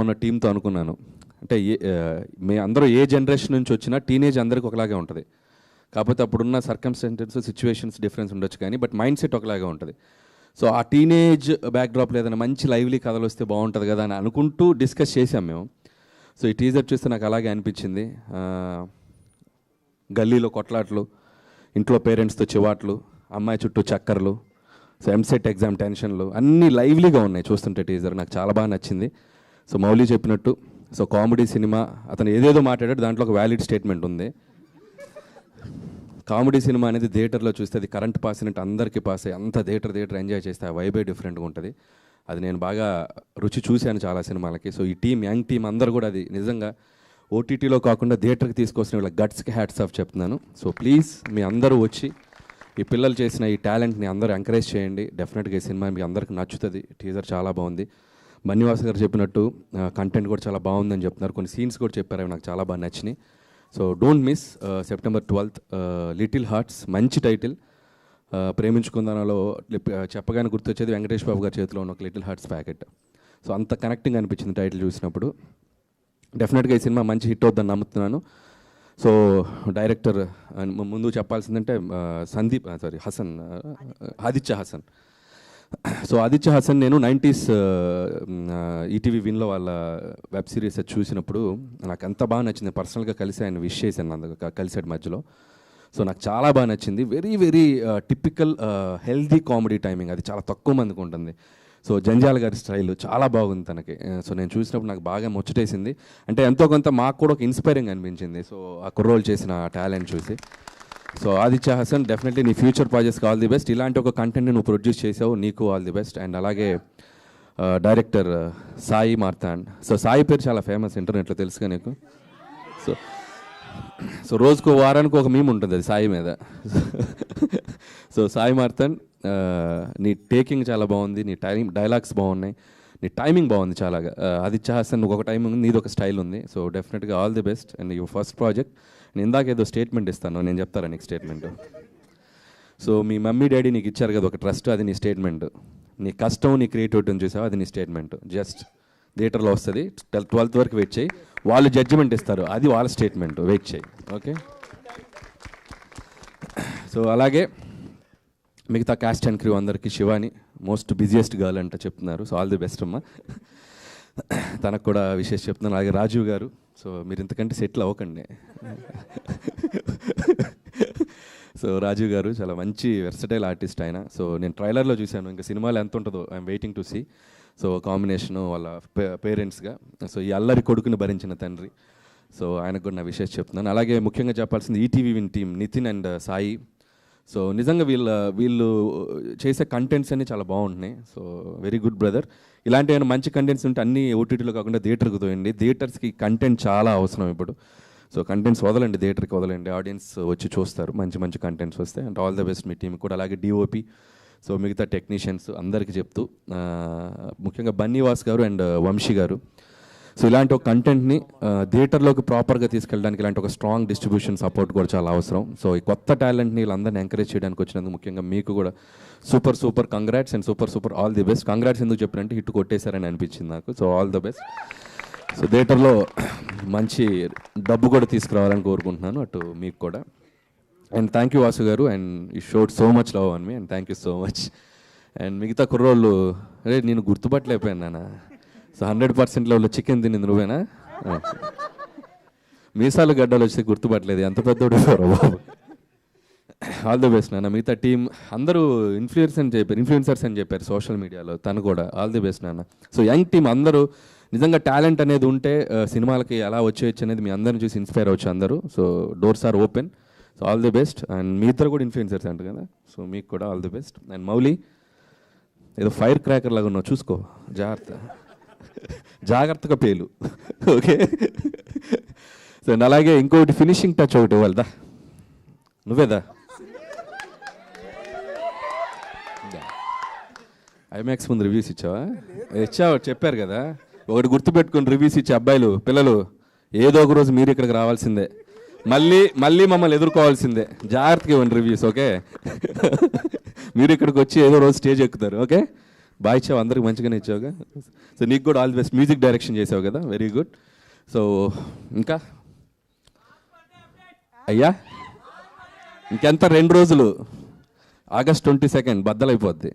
ఉన్న టీంతో అనుకున్నాను, అంటే మే అందరూ ఏ జనరేషన్ నుంచి వచ్చినా టీనేజ్ అందరికీ ఒకలాగే ఉంటుంది. కాకపోతే అప్పుడున్న సర్కమ్స్టెన్సెస్ సిచ్యువేషన్స్ డిఫరెన్స్ ఉండొచ్చు కానీ బట్ మైండ్ సెట్ ఒకలాగే ఉంటుంది. సో ఆ టీనేజ్ బ్యాక్డ్రాప్లో ఏదైనా మంచి లైవ్లీ కథలు వస్తే బాగుంటుంది కదా అని అనుకుంటూ డిస్కస్ చేసాం మేము. సో ఈ టీజర్ చూస్తే నాకు అలాగే అనిపించింది. గల్లీలో కొట్లాట్లు, ఇంట్లో పేరెంట్స్తో చివాట్లు, అమ్మాయి చుట్టూ చక్కర్లు, సో ఎంసెట్ ఎగ్జామ్ టెన్షన్లు అన్నీ లైవ్లీగా ఉన్నాయి చూస్తుంటే టీజర్. నాకు చాలా బాగా నచ్చింది. సో మౌలి చెప్పినట్టు సో కామెడీ సినిమా, అతను ఏదేదో మాట్లాడాడు, దాంట్లో ఒక వ్యాలిడ్ స్టేట్మెంట్ ఉంది. కామెడీ సినిమా అనేది థియేటర్లో చూస్తే అది కరెంట్ పాస్ అయినట్టు అందరికీ పాస్ అయ్యి అంత థియేటర్ ఎంజాయ్ చేస్తే ఆ వైబే డిఫరెంట్గా ఉంటుంది. అది నేను బాగా రుచి చూశాను చాలా సినిమాలకి. సో ఈ టీం, యంగ్ టీం అందరూ కూడా అది నిజంగా ఓటీటీలో కాకుండా థియేటర్కి తీసుకొచ్చిన వీళ్ళ గట్స్కి హ్యాట్స్ ఆఫ్ చెప్తున్నాను. సో ప్లీజ్ మీ అందరూ వచ్చి ఈ పిల్లలు చేసిన ఈ టాలెంట్ని అందరూ ఎంకరేజ్ చేయండి. డెఫినెట్గా ఈ సినిమా మీకు అందరికి నచ్చుతుంది. టీజర్ చాలా బాగుంది. బన్నీవాస్ గారు చెప్పినట్టు కంటెంట్ కూడా చాలా బాగుందని చెప్తున్నారు. కొన్ని సీన్స్ కూడా చెప్పారు, అవి నాకు చాలా బాగా నచ్చినాయి. So don't miss September 12th little hearts, మంచి టైటిల్. ప్రేమించుకుందానలో చెప్పగానే గుర్తొచ్చేది వెంకటేష్ బాబు గారి చేతిలో ఉన్న ఒక లిటిల్ హార్ట్స్ ప్యాకెట్. సో అంత కనెక్టింగ్ అనిపించింది టైటిల్ చూసినప్పుడు. డెఫినెట్గా ఈ సినిమా మంచి హిట్ అవుతుందని నమ్ముతున్నాను. సో డైరెక్టర్ ముందు చెప్పాల్సిందంటే ఆదిత్య హసన్. సో ఆదిత్య హసన్ నేను 90s ఈటీవీ విన్లో వాళ్ళ వెబ్ సిరీస్ చూసినప్పుడు నాకు ఎంత బాగా నచ్చింది. పర్సనల్గా కలిసి ఆయన విష్ చేశాను, కలిసాడు మధ్యలో. సో నాకు చాలా బాగా నచ్చింది. Very very typical healthy comedy timing, అది చాలా తక్కువ మందికి ఉంటుంది. సో జంజాల గారి స్టైల్ చాలా బాగుంది తనకి. సో నేను చూసినప్పుడు నాకు బాగా ముచ్చటేసింది. అంటే ఎంతో కొంత మాకు కూడా ఒక ఇన్స్పైరింగ్ అనిపించింది. సో ఆ కుర్రోలు చేసిన టాలెంట్ చూసి. సో ఆదిత్య హసన్, డెఫినెట్లీ నీ ఫ్యూచర్ ప్రాజెక్ట్స్కి ఆల్ ది బెస్ట్. ఇలాంటి ఒక కంటెంట్ని నువ్వు ప్రొడ్యూస్ చేసావు, నీకు ఆల్ ది బెస్ట్. అండ్ అలాగే డైరెక్టర్ సాయి మార్తాండ్. సో సాయి పేరు చాలా ఫేమస్ ఇంటర్నెట్లో, తెలుసుగా నీకు. సో రోజుకు వారానికి ఒక మీమ్ ఉంటుంది అది సాయి మీద. సో సాయి మార్తాండ్, నీ టేకింగ్ చాలా బాగుంది, నీ డైలాగ్స్ బాగున్నాయి, నీ టైమింగ్ బాగుంది చాలా. ఆదిత్య హసన్ నువ్వు ఒక టైమింగ్ ఉంది, నీది ఒక స్టైల్ ఉంది. సో డెఫినెట్గా all the best. And your first project. నేను ఇందాక ఏదో స్టేట్మెంట్ ఇస్తాను, నేను చెప్తారా నీకు స్టేట్మెంట్. సో మీ మమ్మీ డాడీ నీకు ఇచ్చారు కదా ఒక ట్రస్ట్, అది నీ స్టేట్మెంట్. నీ కష్టం, నీ క్రియేటివిటీని చూసావు, అది నీ స్టేట్మెంట్. జస్ట్ థియేటర్లో వస్తుంది, 12th వరకు వెయిట్ చేయి, వాళ్ళు జడ్జిమెంట్ ఇస్తారు, అది వాళ్ళ స్టేట్మెంట్, వెయిట్ చేయి. ఓకే. సో అలాగే మిగతా క్యాస్ట్ అండ్ క్రూ అందరికీ, శివాని మోస్ట్ బిజియెస్ట్ గర్ల్ అంట చెప్తున్నారు. సో ఆల్ ది బెస్ట్ అమ్మా, తనకు కూడా విశేష చెప్తున్నాను. అలాగే రాజీవ్ గారు, సో మీరు ఇంతకంటే సెటిల్ అవ్వకండి. సో రాజీవ్ గారు చాలా మంచి వెర్సటైల్ ఆర్టిస్ట్ ఆయన. సో నేను ట్రైలర్లో చూశాను, ఇంకా సినిమాలో ఎంత ఉంటుందో I'm waiting to see. So combination వాళ్ళ పేరెంట్స్గా, సో ఈ అల్లరి కొడుకుని భరించిన తండ్రి. సో ఆయనకు కూడా నా విశేష చెప్తున్నాను. అలాగే ముఖ్యంగా చెప్పాల్సింది ETV Win team, Nitin and Sai. So నిజంగా వీళ్ళు చేసే కంటెంట్స్ అన్నీ చాలా బాగుంటున్నాయి. So very good brother. ఇలాంటి ఏమైనా మంచి కంటెంట్స్ ఉంటే అన్నీ ఓటీటీలో కాకుండా థియేటర్కి తోయండి. థియేటర్స్కి కంటెంట్ చాలా అవసరం ఇప్పుడు. సో కంటెంట్స్ వదలండి, థియేటర్కి వదలండి, ఆడియన్స్ వచ్చి చూస్తారు మంచి మంచి కంటెంట్స్ వస్తే. And all the best me team కూడా. అలాగే డిఓపి, సో మిగతా టెక్నీషియన్స్ అందరికీ చెప్తూ, ముఖ్యంగా బన్నీవాస్ గారు అండ్ వంశీ గారు. సో ఇలాంటి ఒక కంటెంట్ని థియేటర్లోకి ప్రాపర్గా తీసుకెళ్ళడానికి ఇలాంటి ఒక స్ట్రాంగ్ డిస్ట్రిబ్యూషన్ సపోర్ట్ కూడా చాలా అవసరం. సో ఈ కొత్త టాలెంట్ని వీళ్ళందరినీ ఎంకరేజ్ చేయడానికి వచ్చినందుకు ముఖ్యంగా మీకు కూడా super congrats and super all the best. Congrats ఎందుకు చెప్పినంటే హిట్ కొట్టేశారని అనిపించింది నాకు. So all the best. So థియేటర్లో మంచి డబ్బు కూడా తీసుకురావాలని కోరుకుంటున్నాను, అటు మీకు కూడా. అండ్ థ్యాంక్ యూ వాసు గారు, and you showed so much love on me, and thank you so much. And మిగతా కుర్రోళ్ళు, అరే నేను గుర్తుపట్టలేకపోయాను నాన్న. సో 100% లెవెల్లో చికెన్ తినింది నువ్వేనా? మీసాలు గడ్డలు వచ్చి గుర్తుపట్టలేదు, ఎంత పెద్దోడు బాబు. ఆల్ ది బెస్ట్ నాన్న. మిగతా టీం అందరూ ఇన్ఫ్లుయెన్సర్స్ అని చెప్పారు సోషల్ మీడియాలో, తను కూడా ఆల్ ది బెస్ట్ నాన్న. సో యంగ్ టీం అందరూ నిజంగా టాలెంట్ అనేది ఉంటే సినిమాలకి ఎలా వచ్చేయచ్చు అనేది మీ అందరిని చూసి ఇన్స్పైర్ అవ్వచ్చు అందరూ. So doors are open. So all the best. And మీ ఇద్దరు కూడా ఇన్ఫ్లుయెన్సర్స్ అంటారు కదా, సో మీకు కూడా all the best. And Mouli, ఏదో ఫైర్ క్రాకర్ లాగా ఉన్నావు, చూసుకో, జాగ్రత్తగా పేలు. ఓకే. సో అలాగే ఇంకోటి ఫినిషింగ్ టచ్ ఒకటి ఇవ్వాలిదా, నువ్వేదా? ఐమాక్స్ ముందు రివ్యూస్ ఇచ్చావా? చెప్పారు కదా, ఒకటి గుర్తుపెట్టుకుని రివ్యూస్ ఇచ్చే అబ్బాయిలు, పిల్లలు, ఏదో ఒక రోజు మీరు ఇక్కడికి రావాల్సిందే, మళ్ళీ మమ్మల్ని ఎదుర్కోవాల్సిందే. జాగ్రత్తగా ఇవ్వండి రివ్యూస్. ఓకే. మీరు ఇక్కడికి వచ్చి ఏదో రోజు స్టేజ్ ఎక్కుతారు. ఓకే. బాగా ఇచ్చావు, అందరికి మంచిగానే ఇచ్చావుగా. సో నీకు కూడా all the best. Music direction చేసావు కదా, వెరీ గుడ్. సో ఇంకా అయ్యా ఇంకెంత 2 రోజులు, August 22 బద్దలైపోద్ది.